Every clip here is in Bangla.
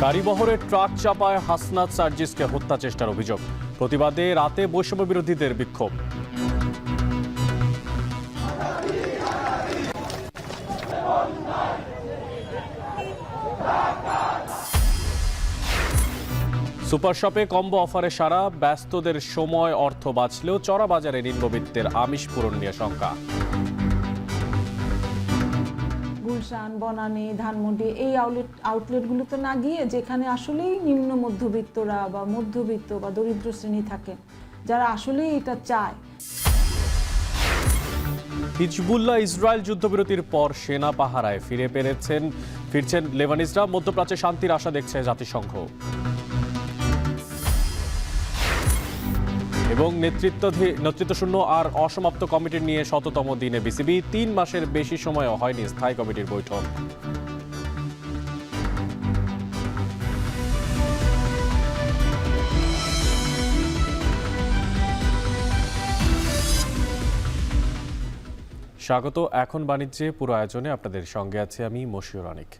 গাড়িবহরের ট্রাক চাপায় হাসনাত সার্জিসকে হত্যা চেষ্টার অভিযোগ। প্রতিবাদে রাতে বৈষম্য বিরোধীদের বিক্ষোভ। সুপার শপে কম্বো অফারে সারা, ব্যস্তদের সময় অর্থ বাঁচলেও চড়া বাজারে নিম্নবিত্তের আমিষ পূরণ নিয়ে শঙ্কা। গুলশান, বনানী, ধানমন্ডি এই আউটলেটগুলোতে না গিয়ে যেখানে আসলেই নিম্ন মধ্যবিত্তরা বা মধ্যবিত্ত বা দরিদ্র শ্রেণী থাকে, যারা আসলেই এটা চায়। হিজবুল্লাহ ইসরায়েল যুদ্ধবিরতির পর সেনা পাহারায় ফিরছেন লেবানিজরা। মধ্যপ্রাচ্যে শান্তির আশা দেখছে জাতিসংঘ। এবং নেতৃত্বশূন্য আর অসমাপ্ত কমিটির নিয়ে ১৭তম দিনে বিসিবি। ৩ মাসের বেশি সময়ও হয়নি স্থায়ী কমিটির বৈঠক। স্বাগত। এখন বাণিজ্যে পুরো আয়োজনে আপনাদের সঙ্গে আছে আমি মশিউর অনিক।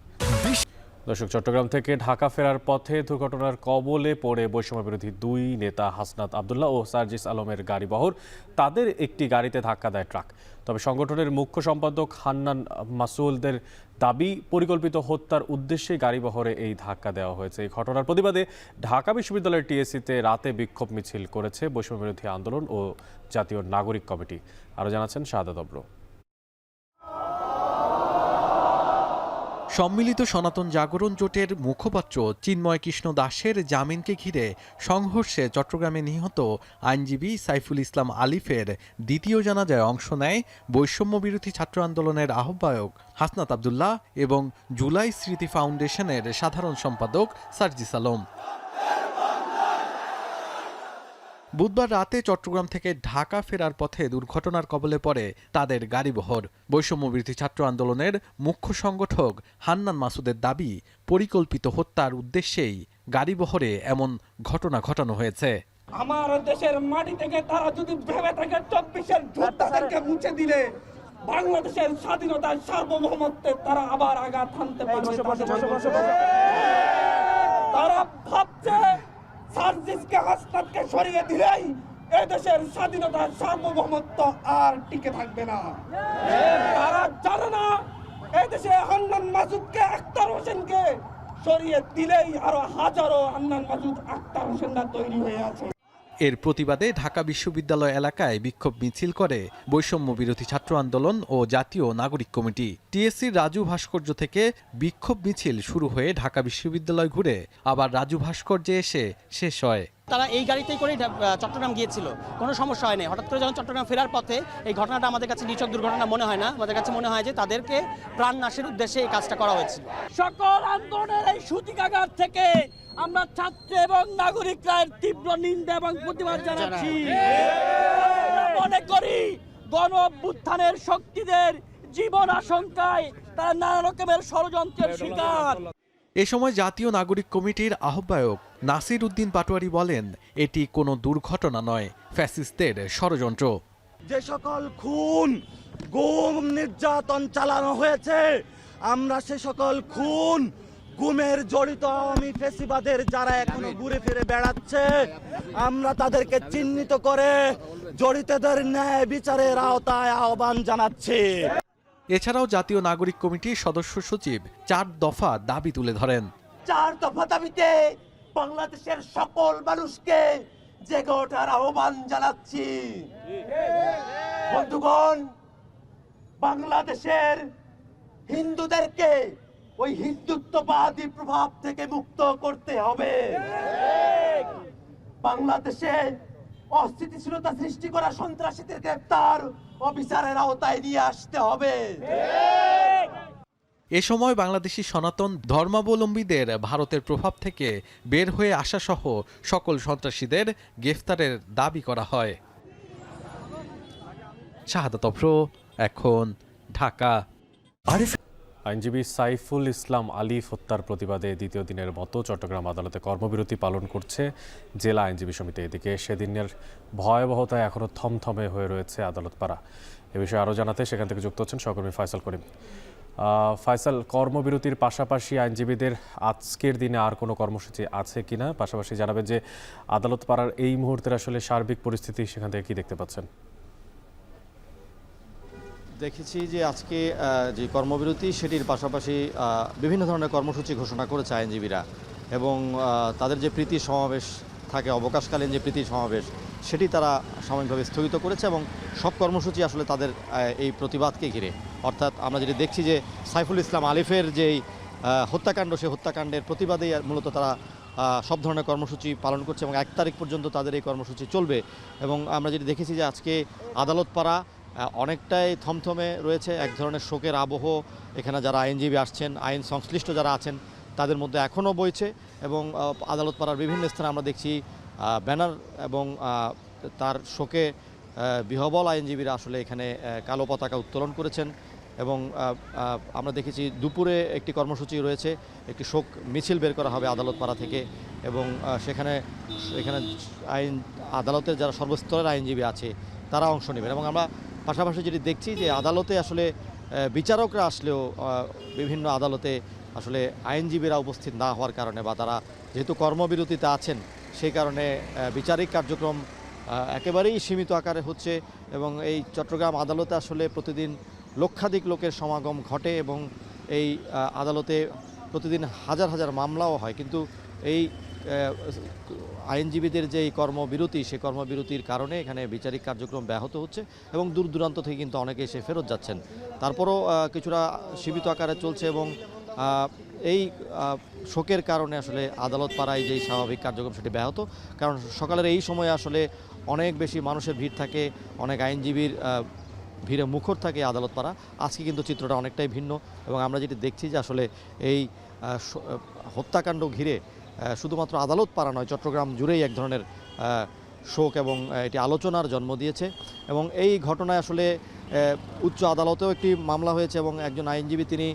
দর্শক, চট্টগ্রাম থেকে ঢাকা ফেরার পথে দুর্ঘটনার কবলে পড়ে বৈষম্য বিরোধী দুই নেতা হাসনাত আবদুল্লাহ ও সার্জিস আলমের গাড়িবহর, তাদের একটি গাড়িতে ধাক্কা দেয় ট্রাক। তবে সংগঠনের মুখ্য সম্পাদক হান্নান মাসুলদের দাবি, পরিকল্পিত হত্যার উদ্দেশ্যে গাড়িবহরে এই ধাক্কা দেওয়া হয়েছে। এই ঘটনার প্রতিবাদে ঢাকা বিশ্ববিদ্যালয়ের টিএসসিতে রাতে বিক্ষোভ মিছিল করেছে বৈষম্য বিরোধী আন্দোলন ও জাতীয় নাগরিক কমিটি। আরও জানাচ্ছেন শাহাদাত অব্র। সম্মিলিত সনাতন জাগরণ জোটের মুখপাত্র চিন্ময় কৃষ্ণ দাসের জামিনকে ঘিরে সংঘর্ষে চট্টগ্রামে নিহত আইনজীবী সাইফুল ইসলাম আলিফের দ্বিতীয় জানাজায় অংশ নেয় বৈষম্য বিরোধী ছাত্র আন্দোলনের আহ্বায়ক হাসনাত আবদুল্লাহ এবং জুলাই স্মৃতি ফাউন্ডেশনের সাধারণ সম্পাদক সার্জিস আলম। বুধবার রাতে চট্টগ্রাম থেকে ঢাকা ফেরার পথে দুর্ঘটনার কবলে পড়ে তাদের গাড়িবহর। বৈষম্য বিরোধী ছাত্র আন্দোলনের মুখ্য সংগঠক হান্নান মাসুদের দাবি, পরিকল্পিত হত্যার উদ্দেশ্যেই গাড়িবহরে এমন ঘটনা ঘটানো হয়েছে। আমার দেশের মাটি থেকে তারা যদি ভেবে থাকে ২৪-এর যোদ্ধাদেরকে মুছে দিলে বাংলাদেশের স্বাধীনতার সার্বভৌমত্বে তারা আবার আঘাত হানতে পারবে। তারা ভাবছে সার্জিসকে, হাসনাতকে সরিয়ে দিলেই এদেশের স্বাধীনতার সার্বভৌমত্ব আর টিকে থাকবে না। তারা জানে না এদেশে হান্নান মাসুদকে, আখতার হোসেনকে সরিয়ে দিলেই আরো হাজারো হান্নান মাসুদ, আখতার হোসেনরা তৈরি হয়ে আছে। এর প্রতিবাদে ঢাকা বিশ্ববিদ্যালয় এলাকায় বিক্ষোভ মিছিল করে বৈষম্য বিরোধী ছাত্র আন্দোলন ও জাতীয় নাগরিক কমিটি। টিএসসির রাজু ভাস্কর্য থেকে বিক্ষোভ মিছিল শুরু হয়ে ঢাকা বিশ্ববিদ্যালয় ঘুরে আবার রাজু ভাস্কর্যে এসে শেষ হয়। তারা এই গাড়িতেই করেই চট্টগ্রাম গিয়েছিল, কোনো সমস্যা হয়নি। হঠাৎ করে যখন চট্টগ্রাম ফেরার পথে এই ঘটনাটা আমাদের কাছে নিছক দুর্ঘটনা মনে হয় না, আমাদের কাছে মনে হয় যে তাদেরকে প্রাণ নাশের উদ্দেশ্যে এই কাজটা করা হয়েছিল। সকল আন্দোলনের এই সূতিকাগার থেকে আমরা ছাত্র এবং নাগরিকরা তীব্র নিন্দা এবং প্রতিবাদ জানাচ্ছি। মনে করি গণ অভ্যুত্থানের শক্তিদের জীবন আশঙ্কায় তারা নানা রকমের ষড়যন্ত্রের শিকার। এ সময় জাতীয় নাগরিক কমিটির আহ্বায়ক নাসির উদ্দিন পাটোয়ারি বলেন, এটি কোনো দুর্ঘটনা নয়, ফ্যাসিস্টদের ষড়যন্ত্র। যে সকল খুন, গুম, নির্যাতন চালানো হয়েছে, আমরা সে সকল খুন, গুমের জড়িত আওয়ামী ফ্যাসিবাদের যারা এখনো ঘুরে ফিরে বেড়াচ্ছে, আমরা তাদেরকে চিহ্নিত করে জড়িতদের ন্যায় বিচারের আওতায় আহ্বান জানাচ্ছি। এছাড়াও জাতীয় নাগরিক কমিটির সদস্য সচিব 4 দফা দাবি তুলে ধরেন। 4 দফা দাবিতে বাংলাদেশের সকল মানুষকে জেগে ওঠার আহ্বান জানাচ্ছি। বন্ধুগণ, বাংলাদেশের হিন্দুদেরকে ওই হিন্দুত্ববাদী প্রভাব থেকে মুক্ত করতে হবে। বাংলাদেশে অস্থিতিশীলতা সৃষ্টি করা সন্ত্রাসীদের গ্রেফতার ও বিচারের আওতায় নিয়ে আসতে হবে। এ সময় বাংলাদেশি সনাতন ধর্মাবলম্বীদের ভারতের প্রভাব থেকে বের হয়ে আসা সহ সকল সন্ত্রাসীদের গ্রেফতারের দাবি করা হয়। শাহাদাত অফ্র, এখন, ঢাকা। আইনজীবী সাইফুল ইসলাম আলিফ হত্যার প্রতিবাদে দ্বিতীয় দিনের মতো চট্টগ্রাম আদালতে কর্মবিরতি পালন করছে জেলা আইনজীবী সমিতি। এদিকে সেদিনের ভয়াবহতায় এখনও থমথমে হয়ে রয়েছে আদালত পাড়া। এ বিষয়ে আরও জানাতে সেখান থেকে যুক্ত হচ্ছেন সহকর্মী ফয়সাল করিম। ফায়সাল, কর্মবিরতির পাশাপাশি আইনজীবীদের আজকের দিনে আর কোনো কর্মসূচি আছে কিনা, পাশাপাশি জানাবেন যে আদালত পাড়ার এই মুহূর্তের আসলে সার্বিক পরিস্থিতি সেখান থেকে কি দেখতে পাচ্ছেন? দেখেছি যে আজকে যে কর্মবিরতি সেটির পাশাপাশি বিভিন্ন ধরনের কর্মসূচি ঘোষণা করেছে আইনজীবীরা, এবং তাদের যে প্রীতি সমাবেশ থাকে, অবকাশকালীন যে প্রীতি সমাবেশ, সেটি তারা সাময়িকভাবে স্থগিত করেছে, এবং সব কর্মসূচি আসলে তাদের এই প্রতিবাদকে ঘিরে। অর্থাৎ আমরা যেটি দেখছি যে সাইফুল ইসলাম আলিফের যেই হত্যাকাণ্ড, সেই হত্যাকাণ্ডের প্রতিবাদেই মূলত তারা সব ধরনের কর্মসূচি পালন করছে, এবং 1 তারিখ পর্যন্ত তাদের এই কর্মসূচি চলবে। এবং আমরা যেটি দেখেছি যে আজকে আদালত পাড়া অনেকটাই থমথমে রয়েছে, এক ধরনের শোকের আবহ এখানে যারা আইনজীবী আসছেন, আইন সংশ্লিষ্ট যারা আছেন তাদের মধ্যে এখনও বইছে, এবং আদালত পাড়ার বিভিন্ন স্থানে আমরা দেখছি ব্যানার, এবং তার শোকে বিহবল আইনজীবীরা আসলে এখানে কালো পতাকা উত্তোলন করেছেন। এবং আমরা দেখেছি দুপুরে একটি কর্মসূচি রয়েছে, একটি শোক মিছিল বের করা হবে আদালত পাড়া থেকে, এবং এখানে আদালতের যারা সর্বস্তরের আইনজীবী আছে তারা অংশ নেবেন। এবং আমরা পাশাপাশি যেটি দেখছি যে আদালতে আসলে বিচারকরা আসলেও বিভিন্ন আদালতে আসলে আইনজীবীরা উপস্থিত না হওয়ার কারণে, বা তারা যেহেতু কর্মবিরতিতে আছেন সেই কারণে বিচারিক কার্যক্রম একেবারেই সীমিত আকারে হচ্ছে। এবং এই চট্টগ্রাম আদালতে আসলে প্রতিদিন লক্ষাধিক লোকের সমাগম ঘটে, এবং এই আদালতে প্রতিদিন হাজার হাজার মামলাও হয়, কিন্তু এই আইনজীবীদের যে কর্মবিরতি, সেই কর্মবিরতির কারণে এখানে বিচারিক কার্যক্রম ব্যাহত হচ্ছে, এবং দূর দূরান্ত থেকে কিন্তু অনেকে এসে ফেরত যাচ্ছেন। তারপরও কিছুটা সীমিত আকারে চলছে, এবং এই শোকের কারণে আসলে আদালত পাড়ায় যেই স্বাভাবিক কার্যক্রম সেটি ব্যাহত। কারণ সকালের এই সময়ে আসলে অনেক বেশি মানুষের ভিড় থাকে, অনেক আইনজীবীর ভিড়ে মুখর থাকে আদালত পাড়া। আজকে কিন্তু চিত্রটা অনেকটাই ভিন্ন, এবং আমরা যেটি দেখছি যে আসলে এই হত্যাকাণ্ড ঘিরে শুধুমাত্র আদালত পাড়া নয়, চট্টগ্রাম জুড়েই এক ধরনের শোক এবং এটি আলোচনার জন্ম দিয়েছে। এবং এই ঘটনায় আসলে উচ্চ আদালতেও একটি মামলা হয়েছে, এবং একজন আইনজীবী তিনি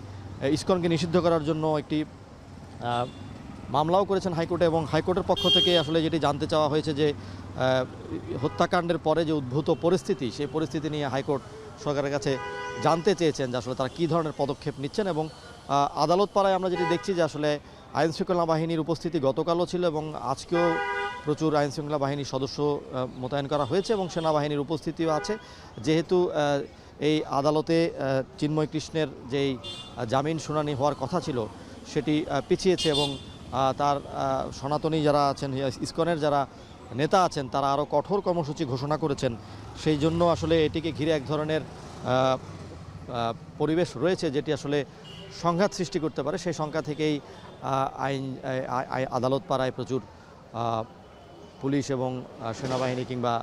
ইসকনকে নিষিদ্ধ করার জন্য একটি মামলাও করেছেন হাইকোর্টে, এবং হাইকোর্টের পক্ষ থেকে আসলে যেটি জানতে চাওয়া হয়েছে যে হত্যাকাণ্ডের পরে যে উদ্ভূত পরিস্থিতি, সেই পরিস্থিতি নিয়ে হাইকোর্ট সরকারের কাছে জানতে চেয়েছেন যে আসলে তারা কী ধরনের পদক্ষেপ নিচ্ছেন। এবং আদালত পাড়ায় আমরা যেটি দেখছি যে আসলে আইনশৃঙ্খলা বাহিনীর উপস্থিতি গতকালও ছিল, এবং আজকেও প্রচুর আইনশৃঙ্খলা বাহিনীর সদস্য মোতায়েন করা হয়েছে, এবং সেনাবাহিনীর উপস্থিতিও আছে। যেহেতু এই আদালতে চিন্ময় কৃষ্ণের যেই জামিন শুনানি হওয়ার কথা ছিল সেটি পিছিয়েছে, এবং তার সনাতনী যারা আছেন, ইসকনের যারা নেতা আছেন, তারা আরও কঠোর কর্মসূচি ঘোষণা করেছেন। সেই জন্য আসলে এটিকে ঘিরে এক ধরনের পরিবেশ রয়েছে যেটি আসলে সংঘাত সৃষ্টি করতে পারে। সেই সংখ্যা থেকেই আদালত পাড়ায় প্রচুর পুলিশ এবং সেনাবাহিনী কিংবা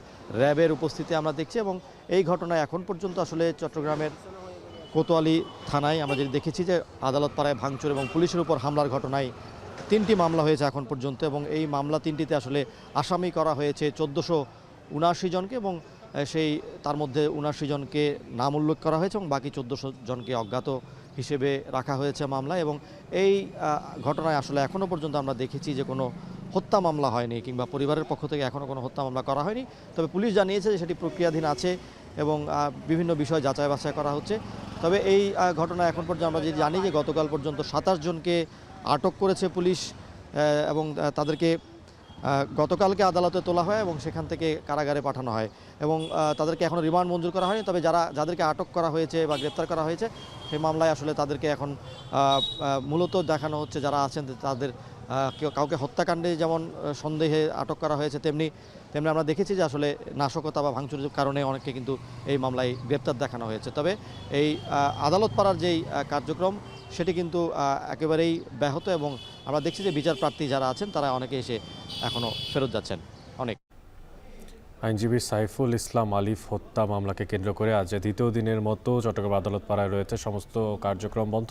র্যাবের উপস্থিতি আমরা দেখছি। এবং এই ঘটনায় এখন পর্যন্ত আসলে চট্টগ্রামের কোতোয়ালি থানায় আমরা যেটি দেখেছি যে আদালত পাড়ায় ভাঙচুর এবং পুলিশের উপর হামলার ঘটনায় 3টি মামলা হয়েছে এখন পর্যন্ত, এবং এই মামলা 3টিতে আসলে আসামি করা হয়েছে 1479 জনকে, এবং সেই তার মধ্যে 79 জনকে নাম উল্লেখ করা হয়েছে, এবং বাকি 1400 জনকে অজ্ঞাত হিসেবে রাখা হয়েছে মামলায়। এবং এই ঘটনায় আসলে এখনও পর্যন্ত আমরা দেখেছি যে কোনো হত্যা মামলা হয়নি, কিংবা পরিবারের পক্ষ থেকে এখনও কোনো হত্যা মামলা করা হয়নি। তবে পুলিশ জানিয়েছে যে সেটি প্রক্রিয়াধীন আছে, এবং বিভিন্ন বিষয় যাচাই বাছাই করা হচ্ছে। তবে এই ঘটনা এখন পর্যন্ত আমরা যে জানি যে গতকাল পর্যন্ত 27 জনকে আটক করেছে পুলিশ, এবং তাদেরকে গতকালকে আদালতে তোলা হয় এবং সেখান থেকে কারাগারে পাঠানো হয়, এবং তাদেরকে এখনও রিমান্ড মঞ্জুর করা হয়নি। তবে যাদেরকে আটক করা হয়েছে বা গ্রেপ্তার করা হয়েছে সেই মামলায় আসলে তাদেরকে এখন মূলত দেখানো হচ্ছে যারা আছেন তাদের কাউকে হত্যাকাণ্ডে যেমন সন্দেহে আটক করা হয়েছে, তেমনি আমরা দেখেছি যে আসলে নাশকতা বা ভাঙচুরের কারণে অনেককে কিন্তু এই মামলায় গ্রেপ্তার দেখানো হয়েছে। তবে এই আদালত পাড়ার যেই কার্যক্রম সেটি কিন্তু একেবারেই ব্যাহত, এবং আমরা দেখছি যে বিচার প্রার্থী যারা আছেন তারা অনেকে এসে এখনও ফেরত যাচ্ছেন। অনেক আইনজীবী সাইফুল ইসলাম আলিফ হত্যা মামলাকে কেন্দ্র করে আজ দ্বিতীয় দিনের মতো চট্টগ্রাম আদালত পাড়ায় রয়েছে সমস্ত কার্যক্রম বন্ধ।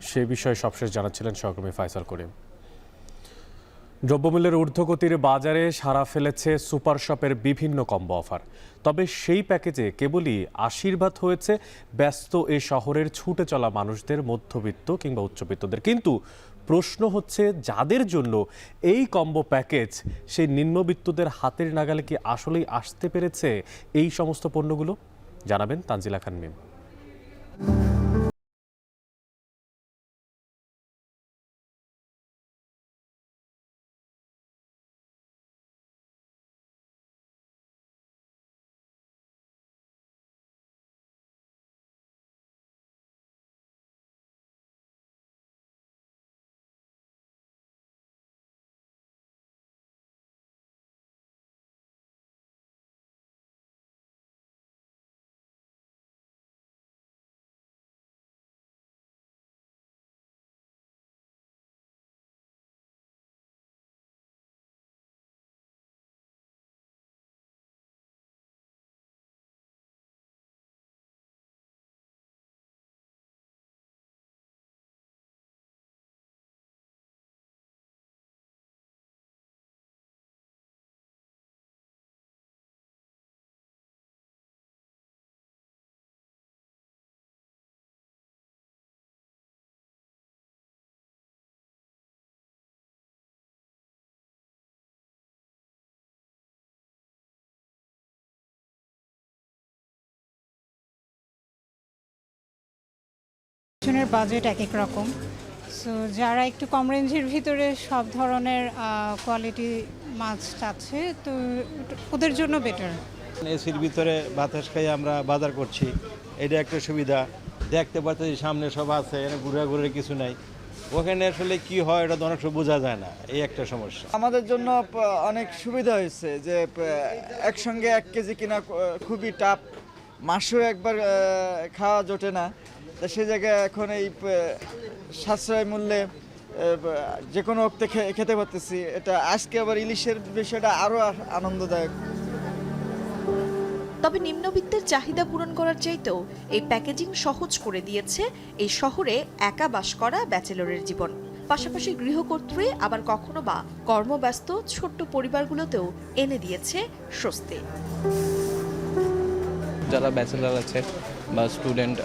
সে বিষয়ে সবশেষ জানাচ্ছিলেন সহকর্মী ফায়সাল করিম। দ্রব্যমূল্যের ঊর্ধ্বগতির বাজারে সাড়া ফেলেছে সুপার শপের বিভিন্ন কম্বো অফার। তবে সেই প্যাকেজে কেবলই আশীর্বাদ হয়েছে ব্যস্ত এ শহরের ছুটে চলা মানুষদের, মধ্যবিত্ত কিংবা উচ্চবিত্তদের। কিন্তু প্রশ্ন হচ্ছে, যাদের জন্য এই কম্বো প্যাকেজ, সেই নিম্নবিত্তদের হাতের নাগালে কি আসলেই আসতে পেরেছে এই সমস্ত পণ্যগুলো? জানাবেন তানজিলা খান মিম। জনের বাজেট এক এক রকম, সো যারা একটু কম রেঞ্জের ভিতরে সব ধরনের কোয়ালিটি মাছ চাচ্ছে তো ওদের জন্য বেটার। এসির ভিতরে বাতাস খাই আমরা বাজার করছি, এটা একটা সুবিধা। দেখতে পাচ্ছি সামনে সব আছে, ঘুরে কিছু নাই। ওখানে আসলে কি হয় এটা তো অনেক সময় বোঝা যায় না, এই একটা সমস্যা। আমাদের জন্য অনেক সুবিধা হয়েছে যে একসঙ্গে 1 কেজি কিনা খুবই টাফ, মাসও একবার খাওয়া জোটে না। তো সে জায়গায় এখন এই সাশ্রয় মূল্যে যে কোনো ওক্তে খেতে পারতেছি। এটা আজকে আবার ইলিশের বিষয়টা আরও আনন্দদায়ক। তবে নিম্নবিত্তের চাহিদা পূরণ করার চাইতেও এই প্যাকেজিং সহজ করে দিয়েছে এই শহরে একা বাস করা ব্যাচেলরের জীবন। পাশাপাশি গৃহকর্ত্রী আবার কখনো বা কর্মব্যস্ত ছোট্ট পরিবারগুলোতেও এনে দিয়েছে স্বস্তি। যারা ব্যাচেলার আছে বা স্টুডেন্ট,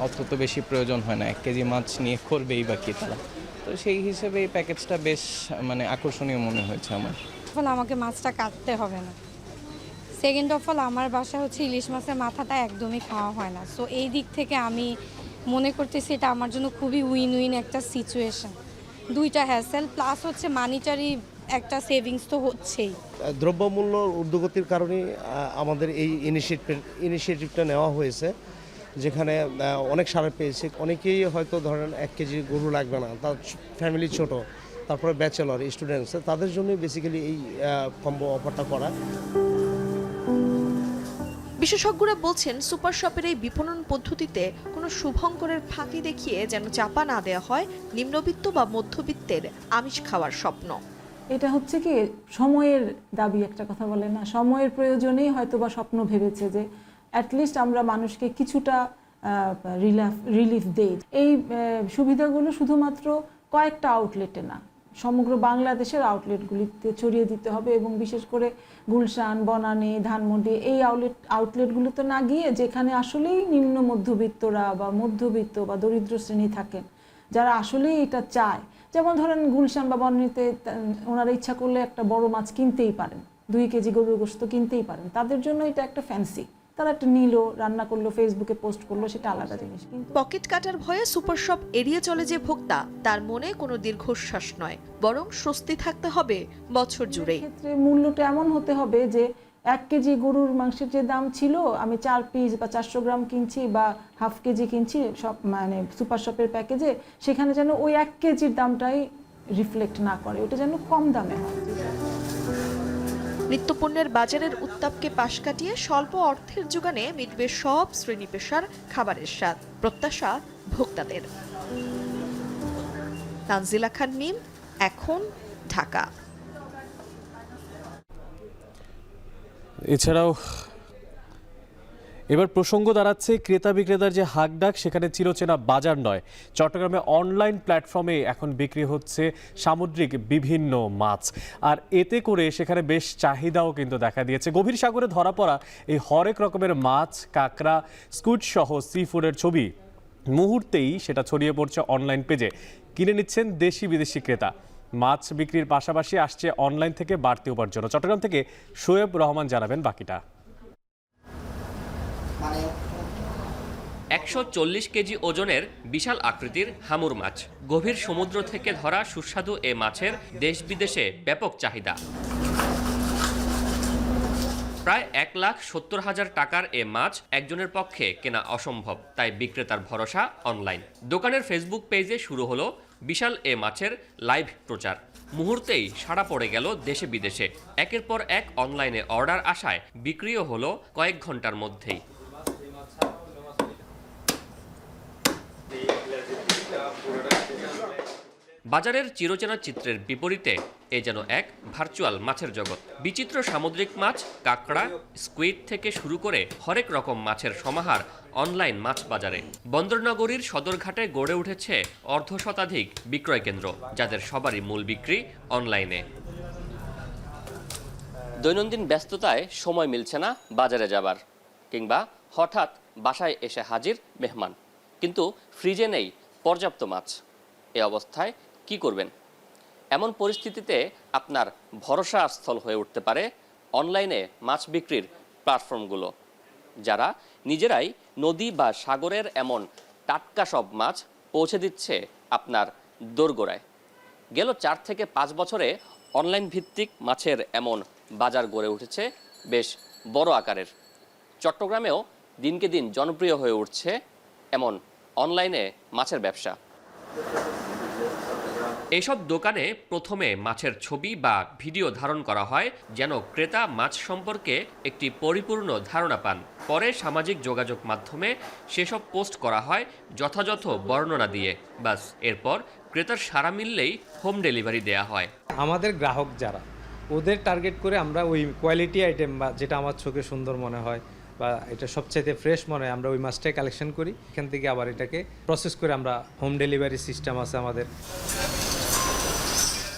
অত তো বেশি প্রয়োজন হয় না, 1 কেজি মাছ নিয়ে করবেই বা কি তারা। তো সেই হিসেবে এই প্যাকেজটা বেশ আকর্ষণীয় মনে হয়েছে আমার। আমাকে মাছটা কাটতে হবে না। সেকেন্ড অফ অল আমার বাসায় ইলিশ মাছের মাথাটা একদমই খাওয়া হয় না, সো এই দিক থেকে আমি মনে করতেছি এটা আমার জন্য খুবই উইন উইন একটা সিচুয়েশন। 2টা হ্যাসেল প্লাস মানিটারি একটা সেভিংস তো হচ্ছেই। দ্রব্যমূল্য ঊর্ধ্বগতির কারণে আমাদের এই ইনিশিয়েটিভটা নেওয়া হয়েছে, যেখানে অনেক সাড়া পেয়েছে। অনেকেই হয়তো ধরেন 1 কেজি গরু লাগবে না, তার ফ্যামিলি ছোট, তারপরে ব্যাচেলর স্টুডেন্টস, তাদের জন্য বেসিক্যালি এই কম্বো অফারটা করা। বিশেষজ্ঞরা বলছেন সুপার শপের এই বিপণন পদ্ধতিতে কোনো শুভঙ্করের ফাঁকি দেখিয়ে যেন চাপা না দেওয়া হয় নিম্নবিত্ত বা মধ্যবিত্তের আমিষ খাওয়ার স্বপ্ন। এটা হচ্ছে কি সময়ের দাবি, একটা কথা বলে না, সময়ের প্রয়োজনেই হয়তো বা স্বপ্ন ভেবেছে যে অ্যাটলিস্ট আমরা মানুষকে কিছুটা রিলিফ দেই। এই সুবিধাগুলো শুধুমাত্র কয়েকটা আউটলেটে না, সমগ্র বাংলাদেশের আউটলেটগুলিতে ছড়িয়ে দিতে হবে এবং বিশেষ করে গুলশান, বনানী, ধানমন্ডি এই আউটলেটগুলোতে না গিয়ে যেখানে আসলেই নিম্ন মধ্যবিত্তরা বা মধ্যবিত্ত বা দরিদ্র শ্রেণী থাকেন, যারা আসলেই এটা চায়। যেমন ধরেন গুলশান বা বনানীতে ওনারা ইচ্ছা করলে একটা বড় মাছ কিনতেই পারেন, 2 কেজি গরুর গোশত কিনতেই পারেন, তাদের জন্য এটা একটা ফ্যান্সি। তারা একটা নিল, রান্না করলো, ফেসবুকে পোস্ট করলো, সেটা আলাদা জিনিস। কিন্তু পকেট কাটার ভয়ে সুপার শপ এড়িয়ে চলে যে ভোক্তা, তার মনে কোনো দীর্ঘশ্বাস নয়, বরং স্বস্তি থাকতে হবে বছর জুড়েই। ক্ষেত্রে মূল্যটা এমন হতে হবে যে 1 কেজি গরুর মাংসের যে দাম ছিল, আমি 4 পিস বা 400 গ্রাম কিনছি বা হাফ কেজি কিনছি সব সুপার শপের প্যাকেজে, সেখানে যেন ওই 1 কেজির দামটাই রিফ্লেক্ট না করে, ওটা যেন কম দামে হয়। নিত্যপণ্যের বাজারের উত্তাপকে পাশ কাটিয়ে স্বল্প অর্থের যোগানে মিটবে সব শ্রেণী পেশার খাবারের স্বাদ, প্রত্যাশা ভোক্তাদের। তানজিলা খান মিম, এখন, ঢাকা। এছাড়াও এবার প্রসঙ্গ দাঁড়াচ্ছে ক্রেতা বিক্রেতার যে হাকডাক, সেখানে চিরচেনা বাজার নয়, চট্টগ্রামে অনলাইন প্ল্যাটফর্মে এখন বিক্রি হচ্ছে সামুদ্রিক বিভিন্ন মাছ, আর এতে করে সেখানে বেশ চাহিদাও কিন্তু দেখা দিয়েছে। গভীর সাগরে ধরা পড়া এই হরেক রকমের মাছ, কাঁকড়া, স্কুইড সহ সি ফুডের ছবি মুহূর্তেই সেটা ছড়িয়ে পড়ছে অনলাইন পেজে। কিনে নিচ্ছেন দেশি বিদেশি ক্রেতা। মাছ বিক্রির পাশাপাশি আসছে অনলাইন থেকে বাড়তি উপার্জন। চট্টগ্রাম থেকে শোয়েব রহমান জানাবেন বাকিটা। 140 কেজি ওজনের বিশাল আকৃতির হামুর মাছ। গভীর সমুদ্র থেকে ধরা সুস্বাদু এ মাছের দেশ বিদেশে ব্যাপক চাহিদা। প্রায় 1,70,000 টাকার এ মাছ একজনের পক্ষে কেনা অসম্ভব, তাই বিক্রেতার ভরসা অনলাইন। দোকানের ফেসবুক পেজে শুরু হলো বিশাল এ মাছের লাইভ প্রচার। মুহূর্তেই সাড়া পড়ে গেল দেশে বিদেশে। একের পর এক অনলাইনে অর্ডার আসায় বিক্রিও হলো কয়েক ঘন্টার মধ্যেই। বাজারের চিরচেনা চিত্রের বিপরীতে এ যেন এক ভার্চুয়াল মাছের জগৎ। বিচিত্র সামুদ্রিক মাছ, কাঁকড়া, স্কুইড থেকে শুরু করে হরেক রকম মাছের সমাহার অনলাইন মাছ বাজারে। বন্দরনগরীর সদরঘাটে গড়ে উঠেছে অর্ধশতাধিক বিক্রয় কেন্দ্র, যাদের সবারই মূল বিক্রি অনলাইনে। দৈনন্দিন ব্যস্ততায় সময় মিলছে না বাজারে যাবার, কিংবা হঠাৎ বাসায় এসে হাজির মেহমান, কিন্তু ফ্রিজে নেই পর্যাপ্ত মাছ। এ অবস্থায় কি করবেন? এমন পরিস্থিতিতে আপনার ভরসা স্থল হয়ে উঠতে পারে অনলাইনে মাছ বিক্রির প্ল্যাটফর্মগুলো, যারা নিজেরাই নদী বা সাগরের এমন টাটকা সব মাছ পৌঁছে দিচ্ছে আপনার দোরগোড়ায়। গেল 4 থেকে 5 বছরে অনলাইন ভিত্তিক মাছের এমন বাজার গড়ে উঠেছে বেশ বড় আকারের। চট্টগ্রামেও দিনকে দিন জনপ্রিয় হয়ে উঠছে এমন অনলাইনে মাছের ব্যবসা। এইসব দোকানে প্রথমে মাছের ছবি বা ভিডিও ধারণ করা হয় যেন ক্রেতা মাছ সম্পর্কে একটি পরিপূর্ণ ধারণা পান। পরে সামাজিক যোগাযোগ মাধ্যমে সেসব পোস্ট করা হয় যথাযথ বর্ণনা দিয়ে। বাস এরপর ক্রেতার সাড়া মিললেই হোম ডেলিভারি দেয়া হয়। আমাদের গ্রাহক যারা, ওদের টার্গেট করে আমরা ওই কোয়ালিটি আইটেম বা যেটা আমার চোখে সুন্দর মনে হয় বা এটা সবচাইতে ফ্রেশ মনে হয়, আমরা ওই মাছটাই কালেকশন করি। এখান থেকে আবার এটাকে প্রসেস করে আমরা হোম ডেলিভারি সিস্টেম আছে আমাদের।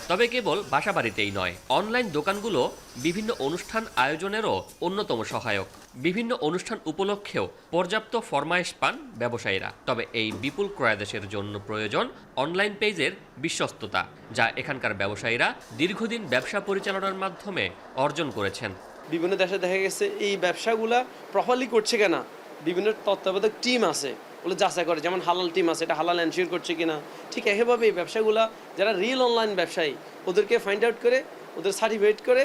তবে কেবল বাসাবাড়িতেই নয়, অনলাইন দোকানগুলো বিভিন্ন অনুষ্ঠান আয়োজনেরও অন্যতম সহায়ক। বিভিন্ন অনুষ্ঠান উপলক্ষেও পর্যাপ্ত ফরমায়েশ পান ব্যবসায়ীরা। তবে এই বিপুল ক্রয়াদেশের জন্য প্রয়োজন অনলাইন পেজের বিশ্বস্ততা, যা এখানকার ব্যবসায়ীরা দীর্ঘদিন ব্যবসা পরিচালনার মাধ্যমে অর্জন করেছেন। বিভিন্ন দেশে দেখা গেছে এই ব্যবসাগুলা প্রপারলি করছে কিনা বিভিন্ন তত্ত্বাবধায়ক টিম আছে, ওগুলো যাচাই করে, যেমন হালাল টিম আছে, এটা হালাল এনশিওর করছে কিনা। ঠিক একইভাবে এই ব্যবসাগুলা যারা রিয়েল অনলাইন ব্যবসায়ী, ওদেরকে ফাইন্ড আউট করে ওদের সার্টিফিকেট করে।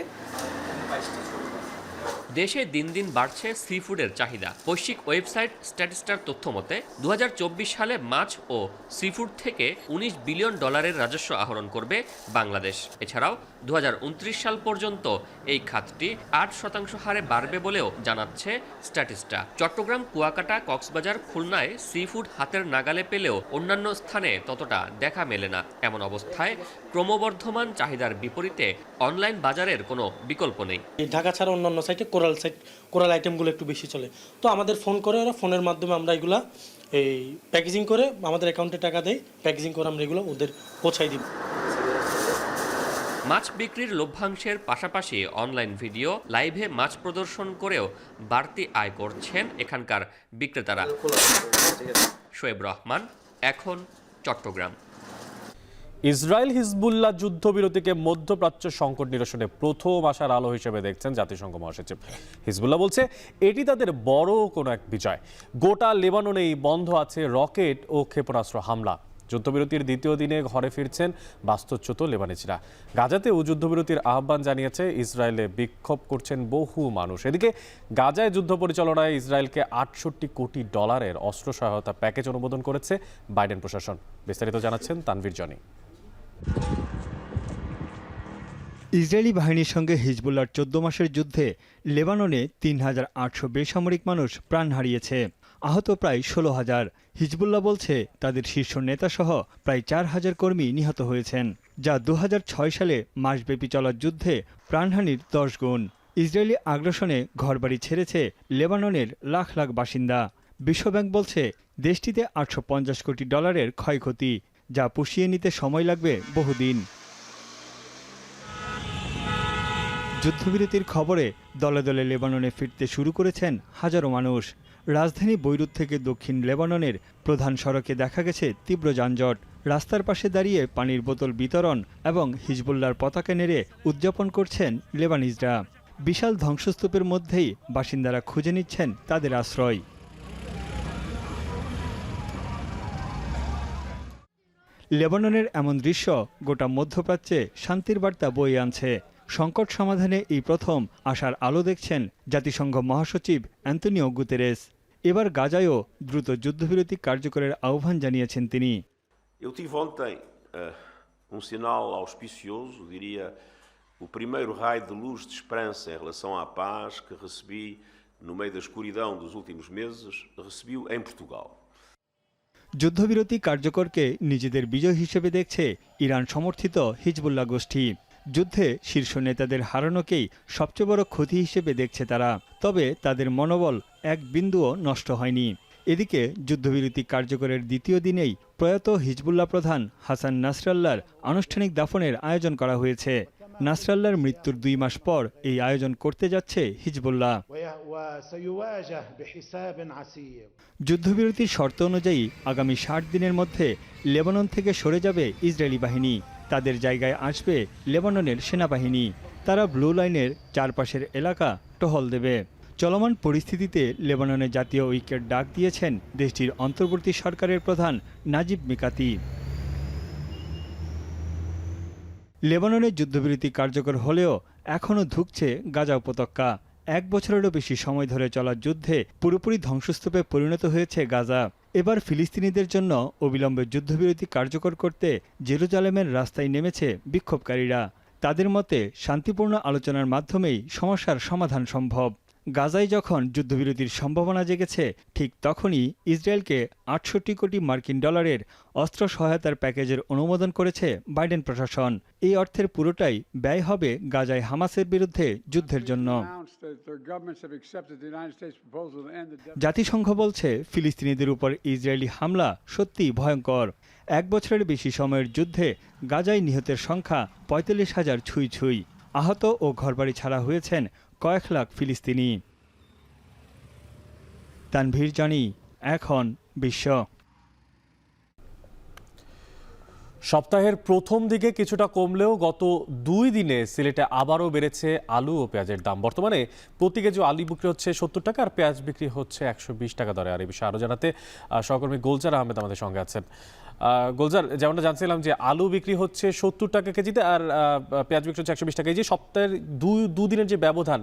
দেশে দিন দিন বাড়ছে সি ফুডের চাহিদা। বৈশ্বিক ওয়েবসাইট স্ট্যাটিস্টার তথ্য মতে 2024 সালে মাছ ও সি ফুড থেকে $19 বিলিয়ন রাজস্ব আহরণ করবে বাংলাদেশ। এছাড়াও 2029 সাল পর্যন্ত এই খাতটি 8% হারে বাড়বে বলেও জানাচ্ছে স্ট্যাটিস্টা। চট্টগ্রাম, কুয়াকাটা, কক্সবাজার, খুলনায় সি ফুড হাতের নাগালে পেলেও অন্যান্য স্থানে ততটা দেখা মেলে না। এমন অবস্থায় ক্রমবর্ধমান চাহিদার বিপরীতে অনলাইন বাজারের কোনো বিকল্প নেই। ঢাকা ছাড়া অন্যান্য সাইটে কোরাল আইটেমগুলো একটু বেশি চলে, তো আমাদের ফোন করে ওরা, ফোনের মাধ্যমে আমরা এগুলা এই প্যাকেজিং করে আমাদের অ্যাকাউন্টে টাকা দেয়, প্যাকেজিং করে আমরা এগুলো ওদের পৌঁছাই দিব। মাছ বিক্রির লভ্যাংশের পাশাপাশি অনলাইন ভিডিও লাইভে মাছ প্রদর্শন করেও বাড়তি আয় করছেন এখানকার বিক্রেতারা। শোয়েব রহমান, এখন চট্টগ্রাম। ইসরায়েল হিজবুল্লাহ যুদ্ধবিরতিকে মধ্যপ্রাচ্য সংকট নিরসনে প্রথম আশার আলো হিসেবে দেখছেন জাতিসংঘ মহাসচিব। হিজবুল্লাহ বলছে এটি তাদের বড় কোনো এক বিজয়। গোটা লেবাননেই বন্ধ আছে রকেট ও ক্ষেপণাস্ত্র হামলা। যুদ্ধবিরতির দ্বিতীয় দিনে ঘরে ফিরছেন বাস্তুচ্যুত লেবানিজরা। গাজাতেও যুদ্ধবিরতির আহ্বান জানিয়েছে ইসরায়েলে বিক্ষোভ করছেন বহু মানুষ। এদিকে গাজায় যুদ্ধ পরিচালনায় ইসরায়েলকে $68 কোটি অস্ত্র সহায়তা প্যাকেজ অনুমোদন করেছে বাইডেন প্রশাসন। বিস্তারিত জানাচ্ছেন তানভীর জনি। ইসরায়েলি বাহিনীর সঙ্গে হিজবুল্লাহর 14 মাসের যুদ্ধে লেবাননে ৩,৮০০ বেসামরিক মানুষ প্রাণ হারিয়েছে, আহত প্রায় ১৬,০০০। হিজবুল্লাহ বলছে তাদের শীর্ষ নেতাসহ প্রায় ৪,০০০ কর্মী নিহত হয়েছেন, যা ২০০৬ সালে মাসব্যাপী চলা যুদ্ধে প্রাণহানির ১০ গুণ। ইসরায়েলি আগ্রাসনে ঘরবাড়ি ছেড়েছে লেবাননের লাখ লাখ বাসিন্দা। বিশ্বব্যাংক বলছে দেশটিতে $850 কোটি ক্ষয়ক্ষতি, যা পুষিয়ে নিতে সময় লাগবে বহুদিন। যুদ্ধবিরতির খবরে দলে দলে লেবাননে ফিরতে শুরু করেছেন হাজারো মানুষ। রাজধানী বৈরুত থেকে দক্ষিণ লেবাননের প্রধান সড়কে দেখা গেছে তীব্র যানজট। রাস্তার পাশে দাঁড়িয়ে পানির বোতল বিতরণ এবং হিজবুল্লাহর পতাকা নেড়ে উদযাপন করছেন লেবানিজরা। বিশাল ধ্বংসস্তূপের মধ্যেই বাসিন্দারা খুঁজে নিচ্ছেন তাদের আশ্রয়। লেবাননের এমন দৃশ্য গোটা মধ্যপ্রাচ্যে শান্তির বার্তা বয়ে আনছে। সংকট সমাধানে এই প্রথম আশার আলো দেখছেন জাতিসংঘ মহাসচিব অ্যান্তোনিও গুতেরেস। এবার গাজায়ও দ্রুত যুদ্ধবিরতি কার্যকরের আহ্বান জানিয়েছেন তিনি। Eu tive ontem sinal auspicioso, diria, o primeiro raio de luz de esperança em relação à paz que recebi no meio da escuridão dos últimos meses, recebi-o em Portugal. যুদ্ধবিরতি কার্যকরকে নিজেদের বিজয় হিসেবে দেখছে ইরান সমর্থিত হিজবুল্লাহ গোষ্ঠী। যুদ্ধে শীর্ষ নেতাদের হারানোকেই সবচেয়ে বড় ক্ষতি হিসেবে দেখছে তারা। তবে তাদের মনোবল এক বিন্দুও নষ্ট হয়নি। এদিকে যুদ্ধবিরতি কার্যকরের দ্বিতীয় দিনেই প্রয়াত হিজবুল্লাহ প্রধান হাসান নাসরাল্লাহর আনুষ্ঠানিক দাফনের আয়োজন করা হয়েছে। নাসরাল্লাহর মৃত্যুর 2 মাস পর এই আয়োজন করতে যাচ্ছে হিজবুল্লাহ। যুদ্ধবিরতির শর্ত অনুযায়ী আগামী 60 দিনের মধ্যে লেবানন থেকে সরে যাবে ইসরায়েলি বাহিনী। তাদের জায়গায় আসবে লেবাননের সেনাবাহিনী। তারা ব্লু লাইনের চারপাশের এলাকা টহল দেবে। চলমান পরিস্থিতিতে লেবাননে জাতীয় ঐক্যের ডাক দিয়েছেন দেশটির অন্তর্বর্তী সরকারের প্রধান নাজিব মিকাতি। লেবাননের যুদ্ধবিরতি কার্যকর হলেও এখনও ধুঁকছে গাজা উপত্যকা। 1 বছরেরও বেশি সময় ধরে চলা যুদ্ধে পুরোপুরি ধ্বংসস্তূপে পরিণত হয়েছে গাজা। এবার ফিলিস্তিনিদের জন্য অবিলম্বে যুদ্ধবিরতি কার্যকর করতে জেরুজালেমের রাস্তায় নেমেছে বিক্ষোভকারীরা। তাদের মতে শান্তিপূর্ণ আলোচনার মাধ্যমেই সমস্যার সমাধান সম্ভব। গাজায় যখন যুদ্ধবিরতির সম্ভাবনা জেগেছে, ঠিক তখনই ইসরায়েলকে 68 কোটি মার্কিন ডলারের অস্ত্র সহায়তার প্যাকেজের অনুমোদন করেছে বাইডেন প্রশাসন। এই অর্থের পুরোটাই ব্যয় হবে গাজায় হামাসের বিরুদ্ধে যুদ্ধের জন্য। জাতিসংঘ বলছে ফিলিস্তিনিদের উপর ইসরায়েলি হামলা সত্যিই ভয়ঙ্কর। 1 বছরের বেশি সময়ের যুদ্ধে গাজায় নিহতের সংখ্যা 45,000 ছুঁই। আহত ও ঘরবাড়ি ছাড়া হয়েছেন কয়েক লাখ ফিলিস্তিনি। তানভীর জানি, এখন বিশ্ব। সপ্তাহের প্রথম দিকে কিছুটা কমলেও গত 2 দিনে সিলেটে আবারও বেড়েছে আলু ও পেঁয়াজের দাম। বর্তমানে প্রতি কেজি আলু বিক্রি হচ্ছে 70 টাকা আর পেঁয়াজ বিক্রি হচ্ছে 120 টাকা দরে। আর এই বিষয়ে আরও জানাতে সহকর্মী গোলজার আহমেদ আমাদের সঙ্গে আছেন। গোলজার, যেমনটা জানছিলাম যে আলু বিক্রি হচ্ছে 70 টাকা কেজিতে আর পেঁয়াজ বিক্রি হচ্ছে 120 টাকা কেজি। সপ্তাহের 2 দিনের যে ব্যবধান,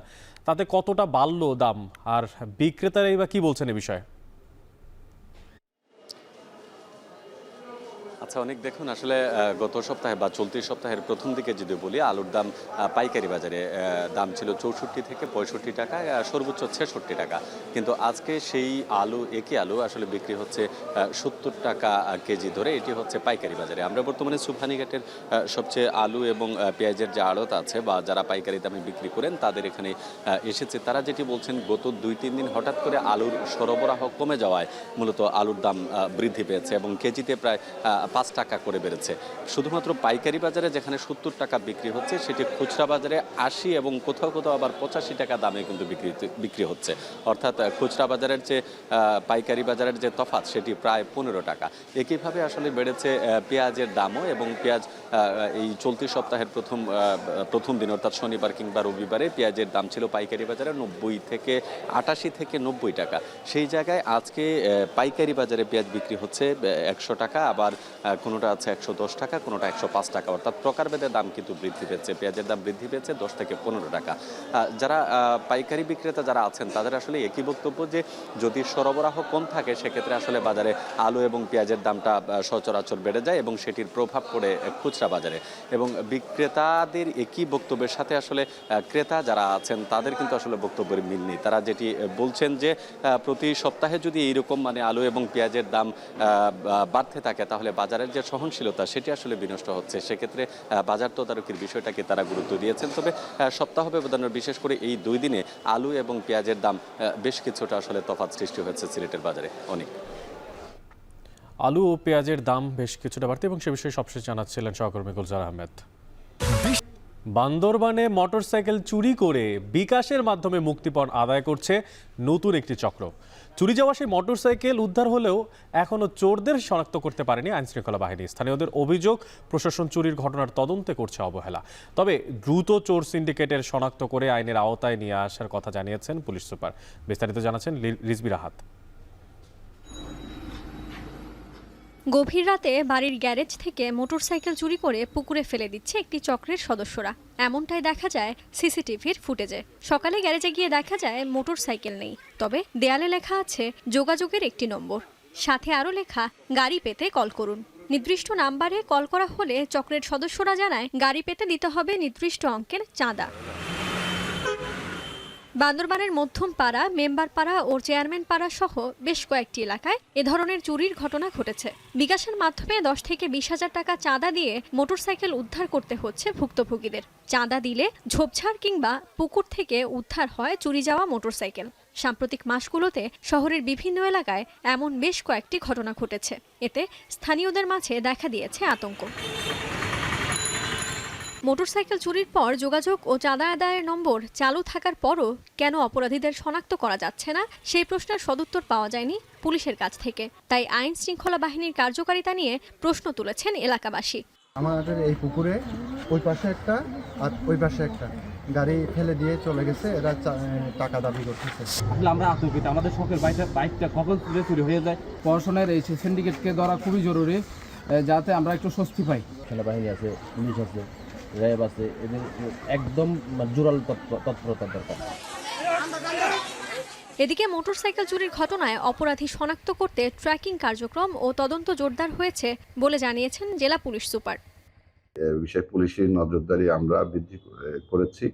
তাতে কতটা বাড়লো দাম, আর বিক্রেতারাই বা কি বলছেন এ বিষয়ে? আচ্ছা, অনেক দেখুন, আসলে গত সপ্তাহে বা চলতি সপ্তাহের প্রথম দিকে যদি বলি, আলুর দাম পাইকারি বাজারে দাম ছিল 64 থেকে 65 টাকা, সর্বোচ্চ 66 টাকা। কিন্তু আজকে সেই একই আলু আসলে বিক্রি হচ্ছে 70 টাকা কেজি ধরে। এটি হচ্ছে পাইকারি বাজারে। আমরা বর্তমানে সুবহানীঘাটের সবচেয়ে আলু এবং পেঁয়াজের যে আড়ত আছে বা যারা পাইকারি দামে বিক্রি করেন তাদের এখানে এসেছে। তারা যেটি বলছেন, গত 2-3 দিন হঠাৎ করে আলুর সরবরাহ কমে যাওয়ায় মূলত আলুর দাম বৃদ্ধি পেয়েছে এবং কেজিতে প্রায় 5 টাকা করে বেড়েছে। শুধুমাত্র পাইকারি বাজারে যেখানে 70 টাকা বিক্রি হচ্ছে, সেটি খুচরা বাজারে 80 এবং কোথাও কোথাও আবার 85 টাকা দামে কিন্তু বিক্রি হচ্ছে। অর্থাৎ খুচরা বাজারের যে পাইকারি বাজারের যে তফাৎ, সেটি প্রায় 15 টাকা। একইভাবে আসলে বেড়েছে পেঁয়াজের দামও, এবং পেঁয়াজ এই চলতি সপ্তাহের প্রথম দিন অর্থাৎ শনিবার কিংবা রবিবারে পেঁয়াজের দাম ছিল পাইকারি বাজারে 88 থেকে 90 টাকা। সেই জায়গায় আজকে পাইকারি বাজারে পেঁয়াজ বিক্রি হচ্ছে 100 টাকা, আবার কোনোটা আছে 110 টাকা, কোনোটা 105 টাকা। অর্থাৎ প্রকারভেদে দাম কিন্তু বৃদ্ধি পেয়েছে। পেঁয়াজের দাম বৃদ্ধি পেয়েছে 10 থেকে 15 টাকা। যারা পাইকারি বিক্রেতা যারা আছেন, তাদের আসলে একই বক্তব্য যে যদি সরবরাহ কম থাকে, সেক্ষেত্রে আসলে বাজারে আলু এবং পেঁয়াজের দামটা সচরাচর বেড়ে যায় এবং সেটির প্রভাব পড়ে খুচরা বাজারে। এবং বিক্রেতাদের একই বক্তব্যের সাথে আসলে ক্রেতা যারা আছেন, তাদের কিন্তু আসলে বক্তব্যের মিল নেই। তারা যেটি বলছেন যে প্রতি সপ্তাহে যদি এইরকম আলু এবং পেঁয়াজের দাম বাড়তে থাকে, তাহলে বাজারের যে সহনশীলতা সেটি আসলে বিনষ্ট হচ্ছে। সেক্ষেত্রে বাজার তদারকির বিষয়টাকে তারা গুরুত্ব দিয়েছেন। তবে সপ্তাহ ব্যবধানের বিশেষ করে এই 2 দিনে আলু এবং পেঁয়াজের দাম বেশ কিছুটা আসলে তফাৎ সৃষ্টি হয়েছে সিলেটের বাজারে। অনেক আলু ও পেঁয়াজের দাম বেশ কিছুটা বাড়তে, এবং সে বিষয়ে সবশেষ জানাচ্ছিলেন সহকর্মী গোলজার আহমেদ। বান্দরবানে মোটরসাইকেল চুরি করে বিকাশের মাধ্যমে মুক্তিপণ আদায় করছে নতুন একটি চক্র। চুরি যাওয়া সেই মোটরসাইকেল উদ্ধার হলেও এখনও চোরদের শনাক্ত করতে পারেনি আইনশৃঙ্খলা বাহিনী। স্থানীয়দের অভিযোগ, প্রশাসন চুরির ঘটনার তদন্তে করছে অবহেলা। তবে দ্রুত চোর সিন্ডিকেটের শনাক্ত করে আইনের আওতায় নিয়ে আসার কথা জানিয়েছেন পুলিশ সুপার। বিস্তারিত জানাচ্ছেন রিজবি রাহাত। গভীর রাতে বাড়ির গ্যারেজ থেকে মোটরসাইকেল চুরি করে পুকুরে ফেলে দিচ্ছে একটি চক্রের সদস্যরা। এমনটাই দেখা যায় সিসিটিভির ফুটেজে। সকালে গ্যারেজে গিয়ে দেখা যায় মোটরসাইকেল নেই, তবে দেয়ালে লেখা আছে যোগাযোগের একটি নম্বর, সাথে আরও লেখা গাড়ি পেতে কল করুন। নির্দিষ্ট নাম্বারে কল করা হলে চক্রের সদস্যরা জানায় গাড়ি পেতে দিতে হবে নির্দিষ্ট অঙ্কের চাঁদা। বান্দরবানের মধ্যম পাড়া, মেম্বার পাড়া ও চেয়ারম্যান পাড়া সহ বেশ কয়েকটি এলাকায় এ ধরনের চুরির ঘটনা ঘটেছে। বিকাশের মাধ্যমে 10 থেকে 20,000 টাকা চাঁদা দিয়ে মোটরসাইকেল উদ্ধার করতে হচ্ছে ভুক্তভোগীদের। চাঁদা দিলে ঝোপঝাড় কিংবা পুকুর থেকে উদ্ধার হয় চুরি যাওয়া মোটরসাইকেল। সাম্প্রতিক মাসগুলোতে শহরের বিভিন্ন এলাকায় এমন বেশ কয়েকটি ঘটনা ঘটেছে। এতে স্থানীয়দের মাঝে দেখা দিয়েছে আতঙ্ক। মোটরসাইকেল চুরির পর যোগাযোগ ও চাঁদা আদায়ের নম্বর চালু থাকার পরও কেন অপরাধীদের শনাক্ত করা যাচ্ছে না, সেই প্রশ্নের সদুত্তর পাওয়া যায়নি পুলিশের কাছ থেকে। তাই আইন শৃঙ্খলা বাহিনীর কার্যকারিতা নিয়ে প্রশ্ন তুলেছেন এলাকাবাসী। আমাদের এই পুকুরে ওই পাশে একটা আর ওই পাশে একটা গাড়ি ফেলে দিয়ে চলে গেছে, এরা টাকা দাবি করতেছে। আসলে আমরা আতঙ্কিত, আমাদের শখের বাইকটা কখন চুরি হয়ে যায়। প্রশাসনের এই সিন্ডিকেটকে ধরা খুবই জরুরি, যাতে আমরা একটু স্বস্তি পাই। সেনাবাহিনী আছে, পুলিশ আছে, র্যাব আছে, এদের একদম জোরালো তৎপরতার দরকার। এদিকে মোটরসাইকেল চুরির ঘটনায় অপরাধী শনাক্ত করতে ট্র্যাকিং কার্যক্রম ও তদন্ত জোরদার হয়েছে বলে জানিয়েছেন জেলা পুলিশ সুপার। বিষয়ে পুলিশের নজরদারি আমরা বৃদ্ধি করেছি,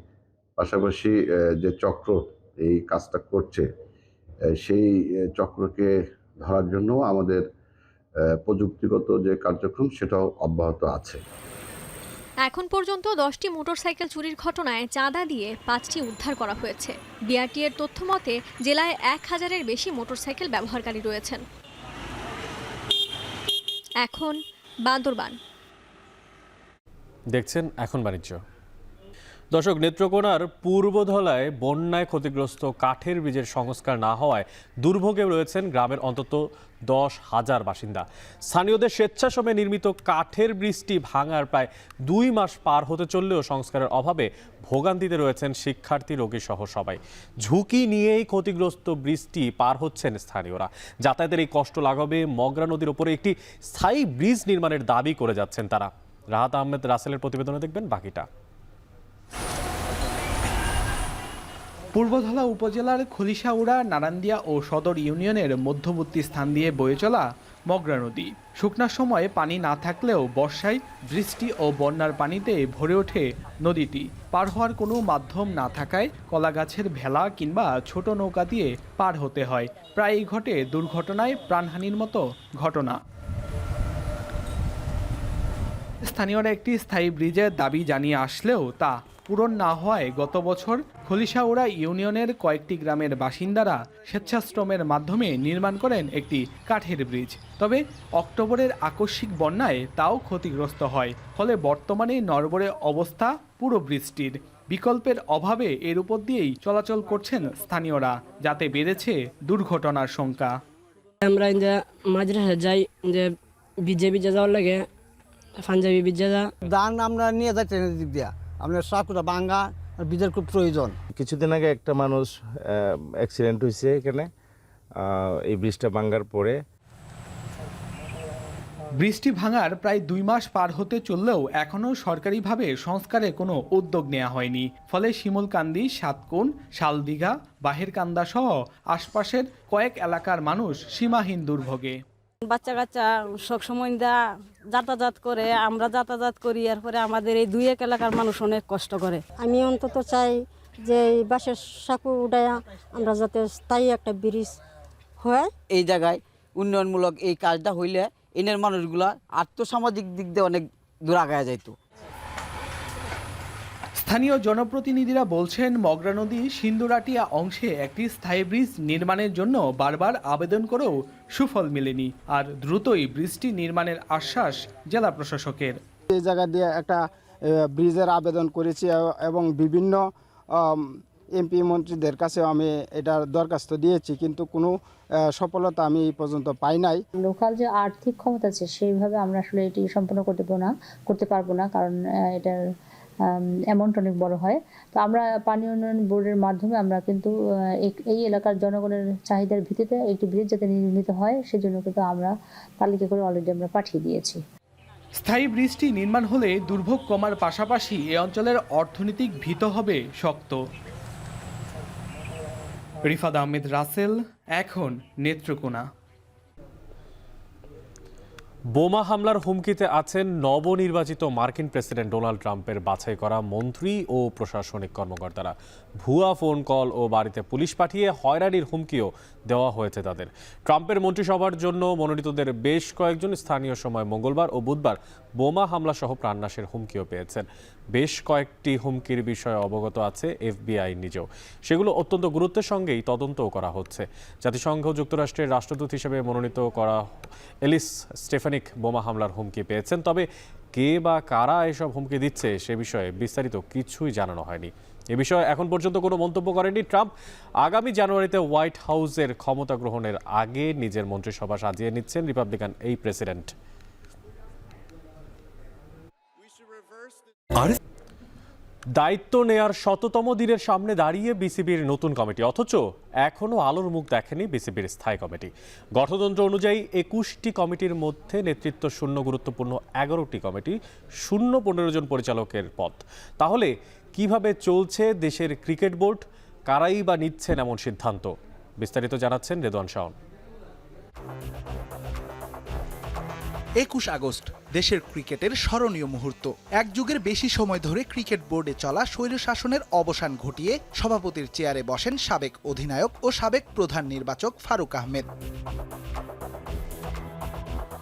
পাশাপাশি যে চক্র এই কাজটা করছে সেই চক্রকে ধরার জন্য আমাদের প্রযুক্তিগত যে কার্যক্রম সেটাও অব্যাহত আছে। এখন পর্যন্ত 10টি মোটরসাইকেল চুরির ঘটনায় চাঁদা দিয়ে 5টি উদ্ধার করা হয়েছে। বিআরটি এর তথ্য মতে জেলায় 1000-এর বেশি মোটরসাইকেল ব্যবহারকারী রয়েছেন। এখন বান্দরবান দেখছেন এখন বাণিজ্য। দর্শক, নেত্রকোনার পূর্বধলায় বন্যায় ক্ষতিগ্রস্ত কাঠের ব্রিজের সংস্কার না হওয়ায় দুর্ভোগে রয়েছেন গ্রামের অন্তত 10,000 বাসিন্দা। স্থানীয়দের স্বেচ্ছাশ্রমে নির্মিত কাঠের ব্রিজটি ভাঙার প্রায় 2 মাস পার হতে চললেও সংস্কারের অভাবে ভোগান্তিতে রয়েছেন শিক্ষার্থী, রোগী সহ সবাই। ঝুঁকি নিয়েই ক্ষতিগ্রস্ত ব্রিজটি পার হচ্ছেন স্থানীয়রা। যাতায়াতের এই কষ্ট লাঘবে মগরা নদীর ওপরে একটি স্থায়ী ব্রিজ নির্মাণের দাবি করে যাচ্ছেন তারা। রাহাত আহমেদ রাসেলের প্রতিবেদনে দেখবেন বাকিটা। পূর্বধলা উপজেলার খলিশাউড়া, নারান্দিয়া ও সদর ইউনিয়নের মধ্যবর্তী স্থান দিয়ে বয়ে চলা মগরা নদী। শুকনার সময় পানি না থাকলেও বর্ষায় বৃষ্টি ও বন্যার পানিতে ভরে ওঠে নদীটি। পার হওয়ার কোনো মাধ্যম না থাকায় কলাগাছের ভেলা কিংবা ছোট নৌকা দিয়ে পার হতে হয়। প্রায়ই ঘটে দুর্ঘটনায় প্রাণহানির মতো ঘটনা। স্থানীয়রা একটি স্থায়ী ব্রিজের দাবি জানিয়ে আসলেও তা পূরণ না হওয়ায় গত বছর খলিশাউড়া ইউনিয়নের কয়েকটি গ্রামের বাসিন্দারা স্বেচ্ছাশ্রমের মাধ্যমে নির্মাণ করেন একটি কাঠের ব্রিজ। তবে অক্টোবরের আকস্মিক বন্যায় তাও ক্ষতিগ্রস্ত হয়। ফলে বর্তমানে নড়বড়ে অবস্থা পুরো ব্রিজটির। বিকল্পের অভাবে এর উপর দিয়েই চলাচল করছেন স্থানীয়রা, যাতে বেড়েছে দুর্ঘটনার সংখ্যা। আমরা মাঝরাতে যাই যে বিজে যাওয়ার লাগে পাঞ্জাবি বিজা ধান আমরা নিয়ে যাই ট্রেনের দিক দিয়া, আপনার সাকুটা ভাঙ্গা বীজের খুব প্রয়োজন। কিছুদিন আগে একটা মানুষ অ্যাক্সিডেন্ট হয়েছে এখানে, এই ব্রিজটা ভাঙ্গার পরে। বৃষ্টি ভাঙার প্রায় 2 মাস পার হতে চললেও এখনও সরকারিভাবে সংস্কারে কোনো উদ্যোগ নেওয়া হয়নি। ফলে শিমুলকান্দি, সাতকুন, শালদিঘা, বাহেরকান্দা সহ আশপাশের কয়েক এলাকার মানুষ সীমাহীন দুর্ভোগে। বাচ্চা কাচ্চা সব সময় যাতায়াত করে, আমরা যাতায়াত করি, এরপরে আমাদের এই 2-1 এলাকার মানুষ অনেক কষ্ট করে। আমি অন্তত চাই যে এই বাঁশের সাঁকো উঠায়া আমরা যাতে স্থায়ী একটা ব্রিজ হয়। এই জায়গায় উন্নয়নমূলক এই কাজটা হইলে এনের মানুষগুলা আর্থসামাজিক দিক দিয়ে অনেক দূর আগায় যাইত। স্থানীয় জনপ্রতিনিধিরা বলছেন, মগরা নদী সিন্দুরাটিয়া অংশে একটি স্থায়ী ব্রিজ নির্মাণের জন্য বারবার আবেদন করেও সুফল মেলেনি। আর দ্রুতই ব্রিজটি নির্মাণের আশ্বাস জেলা প্রশাসকের। এই জায়গা দিয়ে একটা ব্রিজের আবেদন করেছি এবং বিভিন্ন এমপি মন্ত্রীদের কাছে আমি এটার দরখাস্ত দিয়েছি, কিন্তু কোনো সফলতা আমি এই পর্যন্ত পাই নাই। লোকাল যে আর্থিক ক্ষমতা আছে সেইভাবে আমরা আসলে এটি সম্পন্ন করতে পারবো না, কারণ এটার অ্যামাউন্ট অনেক বড় হয়। তো আমরা পানি উন্নয়ন বোর্ডের মাধ্যমে আমরা কিন্তু এই এলাকার জনগণের চাহিদার ভিত্তিতে একটি ব্রিজ যাতে নির্মিত হয় সেজন্য কিন্তু আমরা তালিকা করে অলরেডি আমরা পাঠিয়ে দিয়েছি। স্থায়ী ব্রিজটি নির্মাণ হলে দুর্ভোগ কমার পাশাপাশি এ অঞ্চলের অর্থনৈতিক ভিত হবে শক্ত। রিফাত আহমেদ রাসেল, এখন নেত্রকোনা। বোমা হামলার হুমকিতে আছেন নবনির্বাচিত মার্কিন প্রেসিডেন্ট ডোনাল্ড ট্রাম্পের বাছাই করা মন্ত্রী ও প্রশাসনিক কর্মকর্তারা। ভুয়া ফোন কল ও বাড়িতে পুলিশ পাঠিয়ে হয়রানির হুমকিও দেওয়া হয়েছে তাদের। ট্রাম্পের মন্ত্রিসভার জন্য মনোনীতদের বেশ কয়েকজন স্থানীয় সময় মঙ্গলবার ও বুধবার বোমা হামলা সহ প্রাণনাশের হুমকিও পেয়েছেন। বেশ কয়েকটি হুমকির বিষয়ে অবগত আছে FBI নিজেও। সেগুলো অত্যন্ত গুরুত্বের সঙ্গেই তদন্তও করা হচ্ছে। জাতিসংঘ যুক্তরাষ্ট্রের রাষ্ট্রদূত হিসেবে মনোনীত করা এলিস স্টেফানিক বোমা হামলার হুমকি পেয়েছেন। তবে কে বা কারা এসব হুমকি দিচ্ছে সে বিষয়ে বিস্তারিত কিছুই জানানো হয়নি। এ বিষয়ে এখন পর্যন্ত কোনো মন্তব্য করেনি ট্রাম্প। আগামী জানুয়ারিতে হোয়াইট হাউসের ক্ষমতা গ্রহণের আগে নিজের মন্ত্রিসভা সাজিয়ে নিচ্ছেন রিপাবলিকান এই প্রেসিডেন্ট। দায়িত্ব নেয়ার ১০০তম দিনের সামনে দাঁড়িয়ে বিসিবির নতুন কমিটি, অথচ এখনও আলোর মুখ দেখেনি বিসিবির স্থায়ী কমিটি। গঠনতন্ত্র অনুযায়ী ২১টি কমিটির মধ্যে নেতৃত্ব শূন্য গুরুত্বপূর্ণ ১১টি কমিটি, শূন্য ১৫ জন পরিচালকের পদ। তাহলে কিভাবে চলছে দেশের ক্রিকেট বোর্ড? কারাই বা নিচ্ছেন এমন সিদ্ধান্ত? বিস্তারিত জানাচ্ছেন রেদওয়ান শাওন। ২১ আগস্ট দেশের ক্রিকেটের স্মরণীয় মুহূর্ত। এক যুগের বেশি সময় ধরে ক্রিকেট বোর্ডে চলা স্বৈরশাসনের অবসান ঘটিয়ে সভাপতির চেয়ারে বসেন সাবেক অধিনায়ক ও সাবেক প্রধান নির্বাচক ফারুক আহমেদ।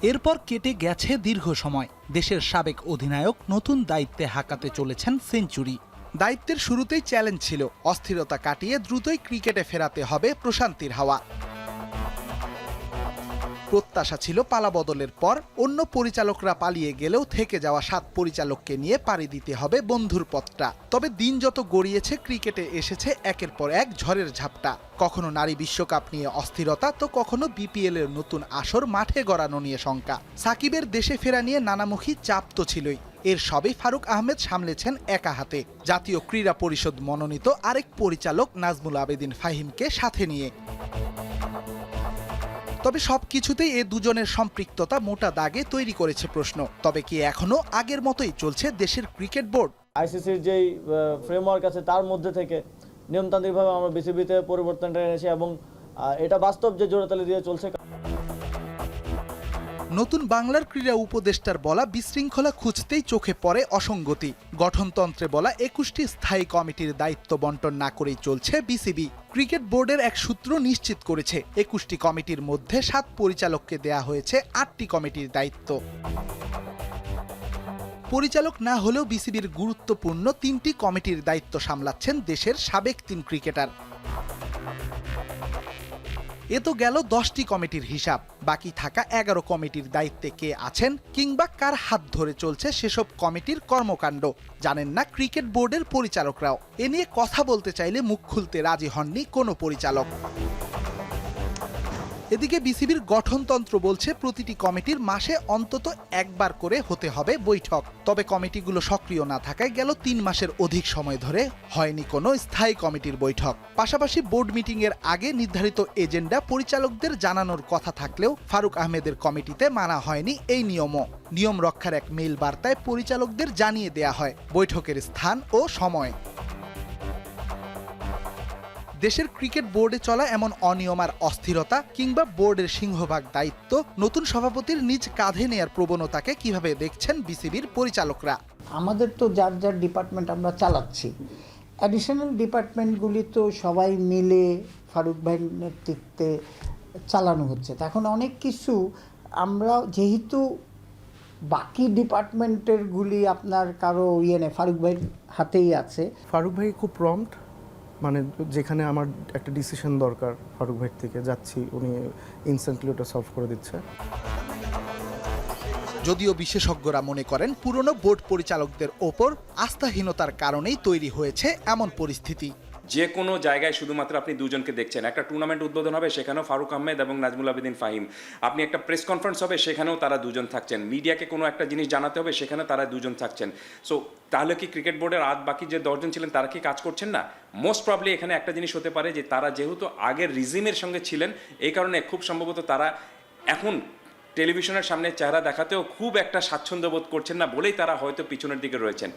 এরপর কেটে গেছে দীর্ঘ সময়। দেশের সাবেক অধিনায়ক নতুন দায়িত্বে হাঁকাতে চলেছেন সেঞ্চুরি। দায়িত্বের শুরুতেই চ্যালেঞ্জ ছিল, অস্থিরতা কাটিয়ে দ্রুতই ক্রিকেটে ফেরাতে হবে প্রশান্তির হাওয়া। প্রত্যাশা ছিল পালা বদলের পর অন্য পরিচালকরা পালিয়ে গেলেও থেকে যাওয়া ৭ পরিচালককে নিয়ে পাড়ি দিতে হবে বন্ধুর পথটা। তবে দিন যত গড়িয়েছে ক্রিকেটে এসেছে একের পর এক ঝড়ের ঝাপটা। কখনো নারী বিশ্বকাপ নিয়ে অস্থিরতা, তো কখনো বিপিএল এর নতুন আসর মাঠে গড়ানো নিয়ে শঙ্কা। সাকিবের দেশে ফেরা নিয়ে নানামুখী চাপ তো ছিলই। এর সবই ফারুক আহমেদ সামলেছেন একা হাতে, জাতীয় ক্রীড়া পরিষদ মনোনীত আরেক পরিচালক নাজমুল আবেদিন ফাহিমকে সাথে নিয়ে। তবে সবকিছুতেই এ দুজনের সম্পৃক্ততা মোটা দাগে তৈরি করেছে প্রশ্ন। তবে কি এখনো আগের মতোই চলছে দেশের ক্রিকেট বোর্ড? আইসিসির যেই ফ্রেমওয়ার্ক আছে তার মধ্যে থেকে নিয়মতান্ত্রিকভাবে আমরা বিসিবিতে পরিবর্তনটা এনেছি এবং এটা বাস্তব যে জোড়াতালি দিয়ে চলছে। নতুন বাংলার ক্রীড়া উপদেষ্টার বলা বিশৃঙ্খলা খুঁজতেই চোখে পড়ে অসঙ্গতি। গঠনতন্ত্রে বলা ২১টি স্থায়ী কমিটির দায়িত্ব বন্টন না করেই চলছে বিসিবি। ক্রিকেট বোর্ডের এক সূত্র নিশ্চিত করেছে ২১টি কমিটির মধ্যে ৭ পরিচালককে দেয়া হয়েছে ৮টি কমিটির দায়িত্ব। পরিচালক না হলেও বিসিবির গুরুত্বপূর্ণ ৩টি কমিটির দায়িত্ব সামলাচ্ছেন দেশের সাবেক ৩ ক্রিকেটার। এ তো গেল 10টি কমিটির হিসাব। বাকি থাকা 11 কমিটির দায়িত্বে কে আছেন কিংবা কার হাত ধরে চলছে সেসব কমিটির কর্মকাণ্ড জানেন না ক্রিকেট বোর্ডের পরিচালকরাও। এ নিয়ে কথা বলতে চাইলে মুখ খুলতে রাজি হননি কোনো পরিচালক। এদিকে বিসিবির গঠনতন্ত্র বলছে প্রতিটি কমিটির মাসে অন্তত একবার করে হতে হবে বৈঠক। তবে কমিটিগুলো সক্রিয় না থাকায় গেল ৩ মাসের অধিক সময় ধরে হয়নি কোনো স্থায়ী কমিটির বৈঠক। পাশাপাশি বোর্ড মিটিং এর আগে নির্ধারিত এজেন্ডা পরিচালকদের জানানোর কথা থাকলেও ফারুক আহমেদের কমিটিতে মানা হয়নি এই নিয়মও। নিয়ম রক্ষার এক মেইল বার্তায় পরিচালকদের জানিয়ে দেয়া হয় বৈঠকের স্থান ও সময়। দেশের ক্রিকেট বোর্ডে চলা এমন অনিয়ম আর অস্থিরতা কিংবা বোর্ডের সিংহভাগ দায়িত্ব নতুন সভাপতির নিজ কাঁধে নেয়ার প্রবণতাকে কিভাবে দেখছেন বিসিবির পরিচালকরা? আমাদের তো যার যার ডিপার্টমেন্ট আমরা চালাচ্ছি, অ্যাডিশনাল ডিপার্টমেন্টগুলি তো সবাই মিলে ফারুক ভাইয়ের নেতৃত্বে চালানো হচ্ছে। এখন অনেক কিছু আমরা যেহেতু বাকি ডিপার্টমেন্টের গুলি আপনার কারো নেই, ফারুক ভাইয়ের হাতেই আছে। ফারুক ভাই খুব প্রম্পট, মানে যেখানে আমার একটা ডিসিশন দরকার ফারুক ভাই থেকে যাচ্ছি, উনি ইনস্ট্যান্টলি ওটা সলভ করে দিচ্ছে। যদিও বিশেষজ্ঞরা মনে করেন পুরনো বোর্ড পরিচালকদের ওপর আস্থাহীনতার কারণেই তৈরি হয়েছে এমন পরিস্থিতি। যে কোনো জায়গায় শুধুমাত্র আপনি দুজনকে দেখছেন। একটা টুর্নামেন্ট উদ্বোধন হবে, সেখানেও ফারুক আহমেদ এবং নাজমুল আবেদিন ফাহিম। আপনি একটা প্রেস কনফারেন্স হবে, সেখানেও তারা দুজন থাকছেন। মিডিয়াকে কোনো একটা জিনিস জানাতে হবে, সেখানে তারা দুজন থাকছেন। সো তাহলে কি ক্রিকেট বোর্ডের বাকি যে 10 জন ছিলেন তারা কি কাজ করছেন না? মোস্ট প্রবলি এখানে একটা জিনিস হতে পারে যে তারা যেহেতু আগের রিজিমের সঙ্গে ছিলেন, এই কারণে খুব সম্ভবত তারা এখন টেলিভিশনের সামনে চেহারা দেখাতেও খুব একটা স্বাচ্ছন্দ্য বোধ করছেন না বলেই তারা হয়তো পিছনের দিকে রয়েছেন।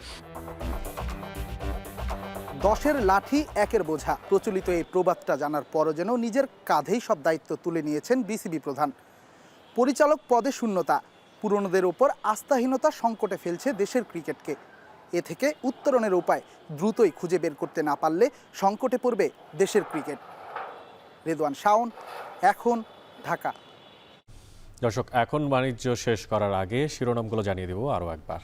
10-এর লাঠি 1-এর বোঝা, প্রচলিত এই প্রবাদটা জানার পরও যেন নিজের কাঁধেই সব দায়িত্ব তুলে নিয়েছেন বিসিবি প্রধান। পরিচালক পদে শূন্যতা, পুরনোদের ওপর আস্থাহীনতা সংকটে ফেলছে দেশের ক্রিকেটকে। এ থেকে উত্তরণের উপায় দ্রুতই খুঁজে বের করতে না পারলে সংকটে পড়বে দেশের ক্রিকেট। রেদওয়ান শাওন, এখন, ঢাকা। দর্শক, এখন বাণিজ্য শেষ করার আগে শিরোনামগুলো জানিয়ে দেব আরও একবার।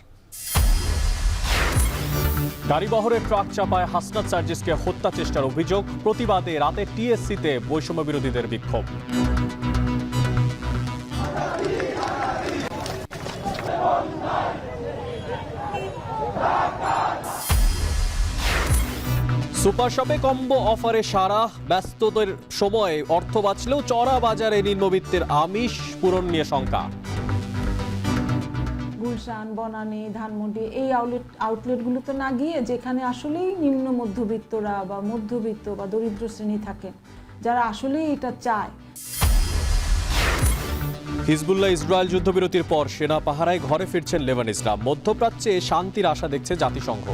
গাড়িবহরে ট্রাক চাপায় হাসনাত সার্জিসকে হত্যা চেষ্টার অভিযোগ, প্রতিবাদে রাতে টিএসসিতে বৈষম্য বিরোধীদের বিক্ষোভ। সুপার শপে কম্বো অফারে সারা, ব্যস্ততার সময় অর্থ বাঁচলেও চড়া বাজারে নিম্নবিত্তের আমিষ পূরণ নিয়ে শঙ্কা। গুলশান, বনানী, ধানমন্ডি এই আউটলেটগুলোতে না গিয়ে যেখানে আসলেই নিম্ন মধ্যবিত্তরা বা মধ্যবিত্ত বা দরিদ্র শ্রেণী থাকে, যারা আসলেই এটা চায়। হিজবুল্লাহ ইসরায়েল যুদ্ধবিরতির পর সেনা পাহারায় ঘরে ফিরছেন লেবানিজরা। মধ্যপ্রাচ্যে শান্তির আশা দেখছে জাতিসংঘ।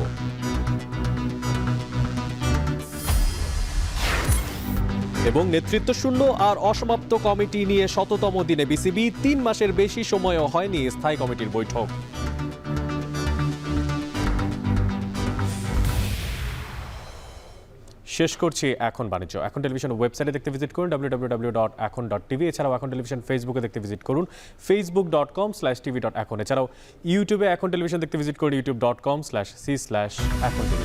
এবং নেতৃত্বশূন্য আর অসমাপ্ত কমিটি নিয়ে ১০০তম দিনে বিসিবি ৩ মাসের বেশি সময়ও হয়নি স্থায়ী কমিটির বৈঠক। শেষ করছি এখন বাণিজ্য। এখন টেলিভিশন ওয়েবসাইটে দেখতে ভিজিট করুন www.এখন.tv। এছাড়াও এখন টেলিভিশন ফেসবুকে দেখতে ভিজিট করুন facebook.com/tv.এখন। এছাড়াও ইউটিউবে এখন টেলিভিশন দেখতে ভিজিট করুন youtube.com/c/এখন tv।